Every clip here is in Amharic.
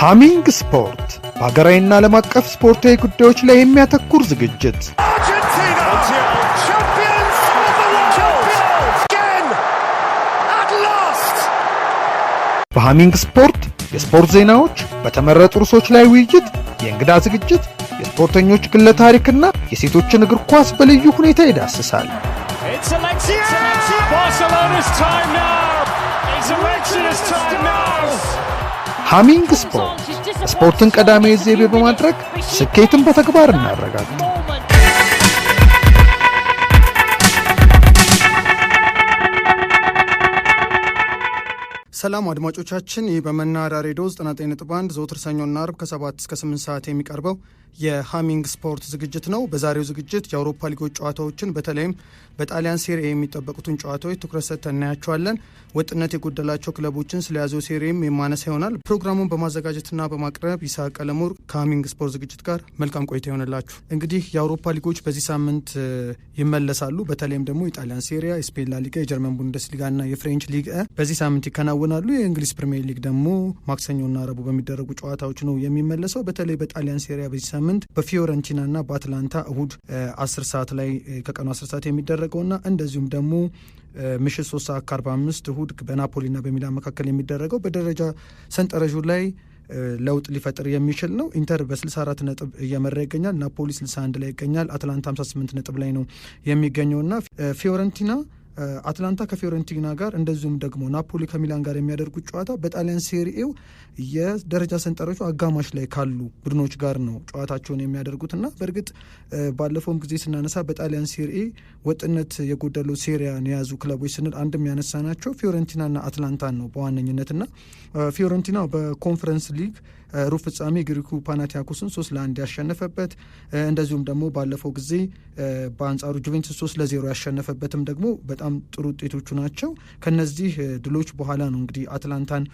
ሃሚንግ ስፖርት በሀገራዊና ዓለም አቀፍ ስፖርታዊ ጉዳዮች ላይ የሚያተኩር ዝግጅት። በሃሚንግ ስፖርት የስፖርት ዜናዎች፣ በተመረጡ ርዕሶች ላይ ውይይት፣ የእንግዳ ዝግጅት፣ የስፖርተኞች ግለ ታሪክና የሴቶችን እግር ኳስ በልዩ ሁኔታ ይዳስሳል። ሃሚንግ ስፖርት ስፖርትን ቀዳሚ ዘይቤ በማድረግ ስኬትን በተግባር እናረጋግጥ። ሰላም አድማጮቻችን፣ ይህ በመናኸሪያ ሬዲዮ 99.1 ዘወትር ሰኞና ዓርብ ከ7 እስከ 8 ሰዓት የሚቀርበው የሃሚንግ ስፖርት ዝግጅት ነው። በዛሬው ዝግጅት የአውሮፓ ሊጎች ጨዋታዎችን በተለይም በጣሊያን ሴሪ ኤ የሚጠበቁትን ጨዋታዎች ትኩረት ሰጥተን እናያቸዋለን። ወጥነት የጎደላቸው ክለቦችን ስለያዘው ሴሪም የማነሳ ይሆናል። ፕሮግራሙን በማዘጋጀትና በማቅረብ ይስሐቅ ቀለሞር ከሃሚንግ ስፖርት ዝግጅት ጋር መልካም ቆይታ ይሆንላችሁ። እንግዲህ የአውሮፓ ሊጎች በዚህ ሳምንት ይመለሳሉ። በተለይም ደግሞ የጣሊያን ሴሪያ፣ የስፔን ላሊጋ፣ የጀርመን ቡንደስሊጋና የፍሬንች ሊግ በዚህ ሳምንት ይከናወናሉ። የእንግሊዝ ፕሪሚየር ሊግ ደግሞ ማክሰኞና ረቡዕ በሚደረጉ ጨዋታዎች ነው የሚመለሰው። በተለይ በጣሊያን ሴሪያ በዚህ ሳምንት በፊዮረንቲናና በአትላንታ እሁድ 10 ሰዓት ላይ ከቀኑ 10 ሰዓት የሚደረገውና እንደዚሁም ደግሞ ምሽት 3 ሰዓት ከ45 እሁድ በናፖሊና በሚላን መካከል የሚደረገው በደረጃ ሰንጠረዡ ላይ ለውጥ ሊፈጥር የሚችል ነው። ኢንተር በ64 ነጥብ እየመራ ይገኛል። ናፖሊ 61 ላይ ይገኛል። አትላንታ 58 ነጥብ ላይ ነው የሚገኘውና ፊዮረንቲና አትላንታ ከፊዮረንቲና ጋር እንደዚሁም ደግሞ ናፖሊ ከሚላን ጋር የሚያደርጉት ጨዋታ በጣሊያን ሴሪኤው የደረጃ ሰንጠረዡ አጋማሽ ላይ ካሉ ቡድኖች ጋር ነው ጨዋታቸውን የሚያደርጉትና በእርግጥ ባለፈውም ጊዜ ስናነሳ በጣሊያን ሴሪኤ ወጥነት የጎደለው ሴሪያን የያዙ ክለቦች ስንል አንድም ያነሳ ናቸው ፊዮረንቲናና አትላንታን ነው በዋነኝነትና ፊዮረንቲና በኮንፈረንስ ሊግ ሩብ ፍጻሜ ግሪኩ ፓናቲያኮስን 3-1 ያሸነፈበት እንደዚሁም ደግሞ ባለፈው ጊዜ በአንጻሩ ጁቬንቱስ 3-0 ያሸነፈበትም ደግሞ በጣም ጥሩ ውጤቶቹ ናቸው። ከነዚህ ድሎች በኋላ ነው እንግዲህ አትላንታን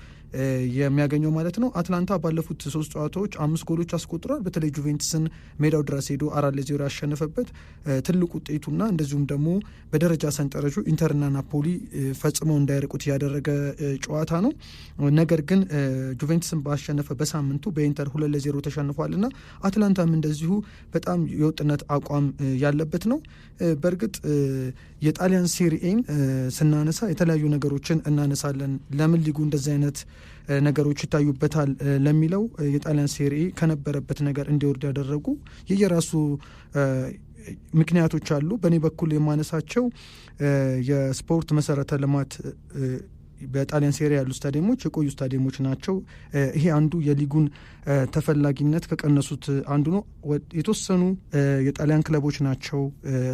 የሚያገኘው ማለት ነው። አትላንታ ባለፉት 3 ጨዋታዎች 5 ጎሎች አስቆጥሯል። በተለይ ጁቬንቱስን ሜዳው ድረስ ሄዶ 4-0 ያሸነፈበት ትልቅ ውጤቱና እንደዚሁም ደግሞ በደረጃ ሰንጠረዡ ኢንተርና ናፖሊ ፈጽመው እንዳይርቁት ያደረገ ጨዋታ ነው። ነገር ግን ጁቬንቱስን ባሸነፈ በሳምንቱ በኢንተር 2-0 ተሸንፏልና አትላንታም እንደዚሁ በጣም የወጥነት አቋም ያለበት ነው። በእርግጥ የጣሊያን ሴሪኤን ስናነሳ የተለያዩ ነገሮችን እናነሳለን። ለምን ሊጉ እንደዚህ አይነት ነገሮች ይታዩበታል ለሚለው የጣሊያን ሴሪኤ ከነበረበት ነገር እንዲወርድ ያደረጉ የየራሱ ምክንያቶች አሉ። በእኔ በኩል የማነሳቸው የስፖርት መሰረተ ልማት በጣሊያን ሴሪያ ያሉ ስታዲየሞች የቆዩ ስታዲየሞች ናቸው። ይሄ አንዱ የሊጉን ተፈላጊነት ከቀነሱት አንዱ ነው። የተወሰኑ የጣሊያን ክለቦች ናቸው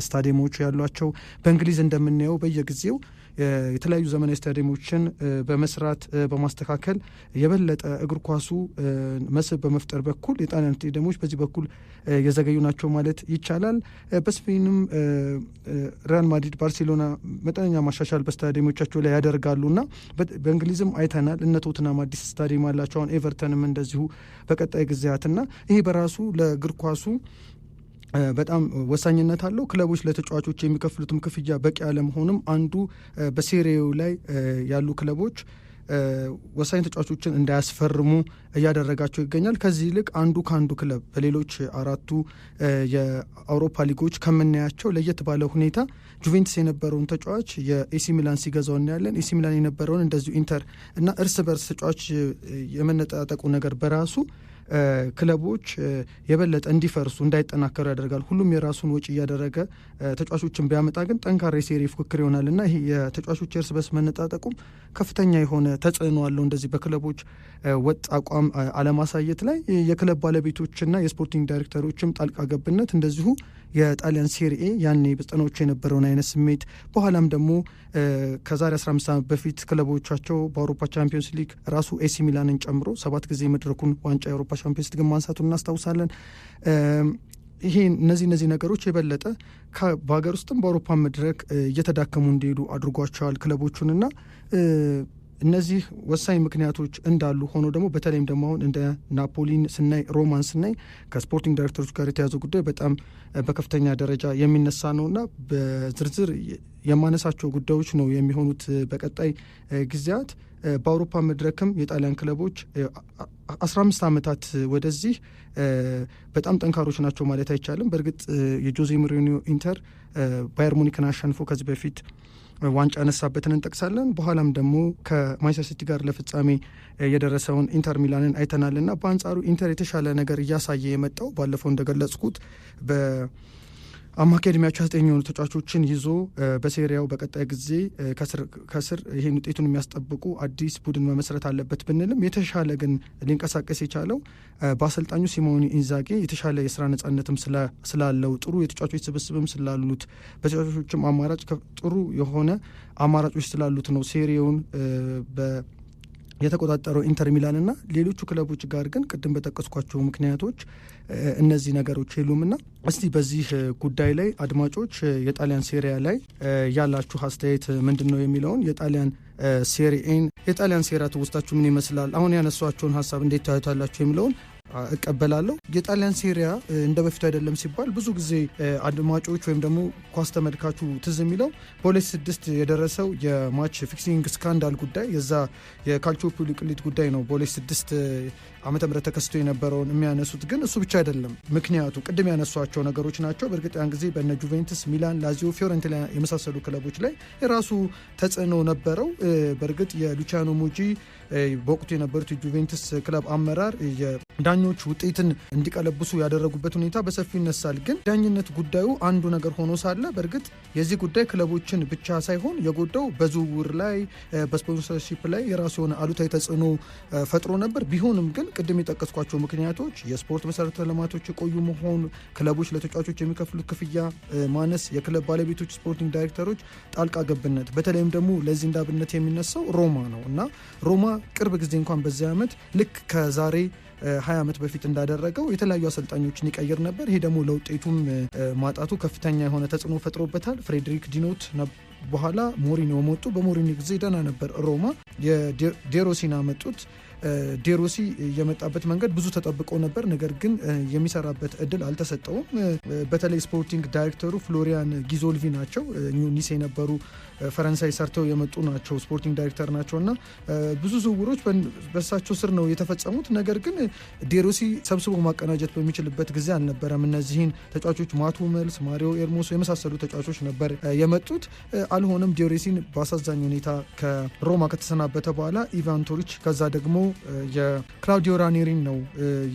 ስታዲየሞች ያሏቸው። በእንግሊዝ እንደምናየው በየጊዜው የተለያዩ ዘመናዊ ስታዲየሞችን በመስራት በማስተካከል የበለጠ እግር ኳሱ መስህብ በመፍጠር በኩል የጣሊያን ስታዲየሞች በዚህ በኩል የዘገዩ ናቸው ማለት ይቻላል። በስፔንም ሪያል ማድሪድ፣ ባርሴሎና መጠነኛ ማሻሻል በስታዲየሞቻቸው ላይ ያደርጋሉና በእንግሊዝም አይተናል። እነ ቶትናም አዲስ ስታዲየም አላቸው። አሁን ኤቨርተንም እንደዚሁ በቀጣይ ጊዜያትና ይሄ በራሱ ለእግር ኳሱ በጣም ወሳኝነት አለው። ክለቦች ለተጫዋቾች የሚከፍሉትም ክፍያ በቂ አለመሆንም አንዱ በሴሪኤው ላይ ያሉ ክለቦች ወሳኝ ተጫዋቾችን እንዳያስፈርሙ እያደረጋቸው ይገኛል። ከዚህ ይልቅ አንዱ ከአንዱ ክለብ በሌሎች 4ቱ የአውሮፓ ሊጎች ከምናያቸው ለየት ባለ ሁኔታ ጁቬንቱስ የነበረውን ተጫዋች የኤሲ ሚላን ሲገዛው እናያለን። ኤሲ ሚላን የነበረውን እንደዚሁ ኢንተር እና እርስ በርስ ተጫዋች የመነጣጠቁ ነገር በራሱ ክለቦች የበለጠ እንዲፈርሱ እንዳይጠናከሩ ያደርጋል። ሁሉም የራሱን ወጪ እያደረገ ተጫዋቾችን ቢያመጣ ግን ጠንካራ የሴሪ ፉክክር ይሆናልና ይሄ የተጫዋቾች እርስ በርስ መነጣጠቁም ከፍተኛ የሆነ ተጽዕኖ አለው። እንደዚህ በክለቦች ወጥ አቋም አለማሳየት ላይ የክለብ ባለቤቶችና የስፖርቲንግ ዳይሬክተሮችም ጣልቃ ገብነት እንደዚሁ የጣሊያን ሴሪኤ ያኔ በዘጠናዎቹ የነበረውን አይነት ስሜት በኋላም ደግሞ ከዛሬ 15 ዓመት በፊት ክለቦቻቸው በአውሮፓ ቻምፒዮንስ ሊግ ራሱ ኤሲ ሚላንን ጨምሮ 7 ጊዜ መድረኩን ዋንጫ የአውሮፓ ቻምፒዮንስ ሊግ ማንሳቱን እናስታውሳለን። ይሄ እነዚህ ነገሮች የበለጠ በሀገር ውስጥም በአውሮፓ መድረክ እየተዳከሙ እንዲሄዱ አድርጓቸዋል ክለቦቹንና እነዚህ ወሳኝ ምክንያቶች እንዳሉ ሆኖ ደግሞ በተለይም ደግሞ አሁን እንደ ናፖሊን ስናይ ሮማን ስናይ ከስፖርቲንግ ዳይሬክተሮች ጋር የተያዘው ጉዳይ በጣም በከፍተኛ ደረጃ የሚነሳ ነውና በዝርዝር የማነሳቸው ጉዳዮች ነው የሚሆኑት በቀጣይ ጊዜያት። በአውሮፓ መድረክም የጣሊያን ክለቦች 15 ዓመታት ወደዚህ በጣም ጠንካሮች ናቸው ማለት አይቻልም። በእርግጥ የጆዜ ሞሪኒዮ ኢንተር ባየር ሙኒክን አሸንፎ ከዚህ በፊት ዋንጫ ያነሳበትን እንጠቅሳለን። በኋላም ደግሞ ከማንቸስተር ሲቲ ጋር ለፍጻሜ የደረሰውን ኢንተር ሚላንን አይተናልና በአንጻሩ ኢንተር የተሻለ ነገር እያሳየ የመጣው ባለፈው እንደገለጽኩት አማካይ ዕድሜያቸው 9 የሆኑ ተጫዋቾችን ይዞ በሴሪያው በቀጣይ ጊዜ ከስር ይሄን ውጤቱን የሚያስጠብቁ አዲስ ቡድን መመስረት አለበት ብንልም የተሻለ ግን ሊንቀሳቀስ የቻለው በአሰልጣኙ ሲሞኔ ኢንዛጌ የተሻለ የስራ ነጻነትም ስላለው ጥሩ የተጫዋቾች ስብስብም ስላሉት በተጫዋቾችም አማራጭ ጥሩ የሆነ አማራጮች ስላሉት ነው ሴሪያውን የተቆጣጠረው ኢንተር ሚላንና ሌሎቹ ክለቦች ጋር ግን ቅድም በጠቀስኳቸው ምክንያቶች እነዚህ ነገሮች የሉምና እስቲ በዚህ ጉዳይ ላይ አድማጮች የጣሊያን ሴሪያ ላይ ያላችሁ አስተያየት ምንድነው የሚለውን የጣሊያን ሴሪያ ትውስታችሁ ምን ይመስላል፣ አሁን ያነሷቸውን ሀሳብ እንዴት ታዩታላችሁ የሚለውን እቀበላለሁ። የጣሊያን ሴሪያ እንደ በፊቱ አይደለም ሲባል ብዙ ጊዜ አድማጮች ወይም ደግሞ ኳስ ተመልካቹ ትዝ የሚለው በ2006 የደረሰው የማች ፊክሲንግ ስካንዳል ጉዳይ የዛ የካልቾፖሊ ቅሊት ጉዳይ ነው። በ2006 ዓመተ ምህረት ተከስቶ የነበረውን የሚያነሱት ግን እሱ ብቻ አይደለም። ምክንያቱ ቅድም ያነሷቸው ነገሮች ናቸው። በእርግጥ ያን ጊዜ በነ ጁቬንቱስ፣ ሚላን፣ ላዚዮ፣ ፊዮረንቲና የመሳሰሉ ክለቦች ላይ የራሱ ተጽዕኖ ነበረው። በእርግጥ የሉቺያኖ ሞጂ በወቅቱ የነበሩት የጁቬንቱስ ክለብ አመራር ዳኞች ውጤትን እንዲቀለብሱ ያደረጉበት ሁኔታ በሰፊው ይነሳል። ግን ዳኝነት ጉዳዩ አንዱ ነገር ሆኖ ሳለ በእርግጥ የዚህ ጉዳይ ክለቦችን ብቻ ሳይሆን የጎዳው በዝውውር ላይ በስፖንሰርሺፕ ላይ የራሱ የሆነ አሉታዊ ተጽዕኖ ፈጥሮ ነበር። ቢሆንም ግን ቅድም የጠቀስኳቸው ምክንያቶች የስፖርት መሰረተ ልማቶች የቆዩ መሆን፣ ክለቦች ለተጫዋቾች የሚከፍሉት ክፍያ ማነስ፣ የክለብ ባለቤቶች ስፖርቲንግ ዳይሬክተሮች ጣልቃ ገብነት፣ በተለይም ደግሞ ለዚህ እንዳብነት የሚነሳው ሮማ ነው እና ሮማ ቅርብ ጊዜ እንኳን በዚህ ዓመት ልክ ከዛሬ 20 ዓመት በፊት እንዳደረገው የተለያዩ አሰልጣኞችን ይቀይር ነበር። ይሄ ደግሞ ለውጤቱም ማጣቱ ከፍተኛ የሆነ ተጽዕኖ ፈጥሮበታል። ፍሬድሪክ ዲኖት በኋላ ሞሪኒዮ መጡ። በሞሪኒዮ ጊዜ ደህና ነበር ሮማ። የዴሮሲን አመጡት። ዴሮሲ የመጣበት መንገድ ብዙ ተጠብቆ ነበር። ነገር ግን የሚሰራበት እድል አልተሰጠውም። በተለይ ስፖርቲንግ ዳይሬክተሩ ፍሎሪያን ጊዞልቪ ናቸው። ኒስ የነበሩ ፈረንሳይ ሰርተው የመጡ ናቸው። ስፖርቲንግ ዳይሬክተር ናቸው እና ብዙ ዝውውሮች በሳቸው ስር ነው የተፈጸሙት። ነገር ግን ዴሮሲ ሰብስቦ ማቀናጀት በሚችልበት ጊዜ አልነበረም። እነዚህን ተጫዋቾች ማቱ መልስ፣ ማሪዮ ኤርሞሶ የመሳሰሉ ተጫዋቾች ነበር የመጡት። አልሆነም። ዴሮሲን በአሳዛኝ ሁኔታ ከሮማ ከተሰናበተ በኋላ ኢቫን ቶሪች ከዛ ደግሞ የክላውዲዮ ራኔሪን ነው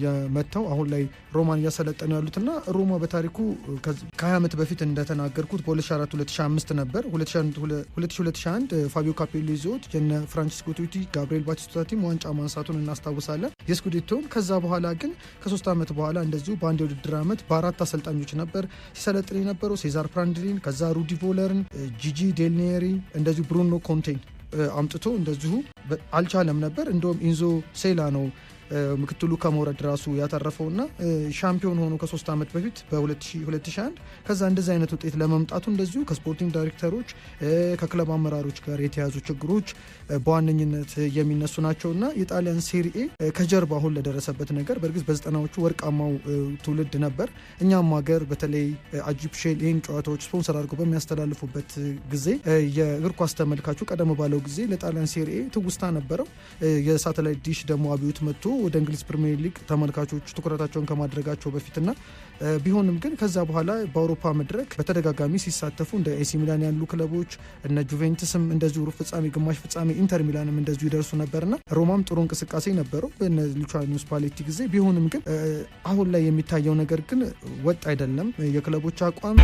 የመታው። አሁን ላይ ሮማን እያሰለጠኑ ያሉትና ሮማ በታሪኩ ከ20 ዓመት በፊት እንደተናገርኩት በ2004-2005 ነበር 2001 ፋቢዮ ካፔሎ ይዞት የነ ፍራንቺስኮ ቶቲ፣ ጋብሪኤል ባቲስቱታ ቲም ዋንጫ ማንሳቱን እናስታውሳለን የስኩዴቶን። ከዛ በኋላ ግን ከ3 ዓመት በኋላ እንደዚሁ በአንድ የውድድር ዓመት በ4 አሰልጣኞች ነበር ሲሰለጥን የነበረው። ሴዛር ፕራንድሊን፣ ከዛ ሩዲ ቮለርን፣ ጂጂ ዴልኔሪ፣ እንደዚሁ ብሩኖ ኮንቴን አምጥቶ እንደዚሁ አልቻለም ነበር። እንደውም ኢንዞ ሴላ ነው ምክትሉ ከመውረድ ራሱ ያተረፈውና ሻምፒዮን ሆኖ ከ3 ዓመት በፊት በ2001 ከዛ እንደዚህ አይነት ውጤት ለመምጣቱ እንደዚሁ ከስፖርቲንግ ዳይሬክተሮች ከክለብ አመራሮች ጋር የተያዙ ችግሮች በዋነኝነት የሚነሱ ናቸውና የጣሊያን ሴሪኤ ከጀርባ አሁን ለደረሰበት ነገር በእርግጥ በ90ዎቹ ወርቃማው ትውልድ ነበር። እኛም ሀገር በተለይ አጂፕ ሼል ይህን ጨዋታዎች ስፖንሰር አድርገው በሚያስተላልፉበት ጊዜ የእግር ኳስ ተመልካቹ ቀደም ባለው ጊዜ ለጣሊያን ሴሪኤ ትውስታ ነበረው። የሳተላይት ዲሽ ደግሞ አብዮት መጥቶ ወደ እንግሊዝ ፕሪሚየር ሊግ ተመልካቾች ትኩረታቸውን ከማድረጋቸው በፊትና ቢሆንም ግን ከዛ በኋላ በአውሮፓ መድረክ በተደጋጋሚ ሲሳተፉ እንደ ኤሲ ሚላን ያሉ ክለቦች እነ ጁቬንቱስም እንደዚሁ ሩብ ፍጻሜ፣ ግማሽ ፍጻሜ፣ ኢንተር ሚላንም እንደዚሁ ይደርሱ ነበርና ሮማም ጥሩ እንቅስቃሴ ነበረው በነ ሉቺያኖ ስፓሌቲ ጊዜ። ቢሆንም ግን አሁን ላይ የሚታየው ነገር ግን ወጥ አይደለም። የክለቦች አቋም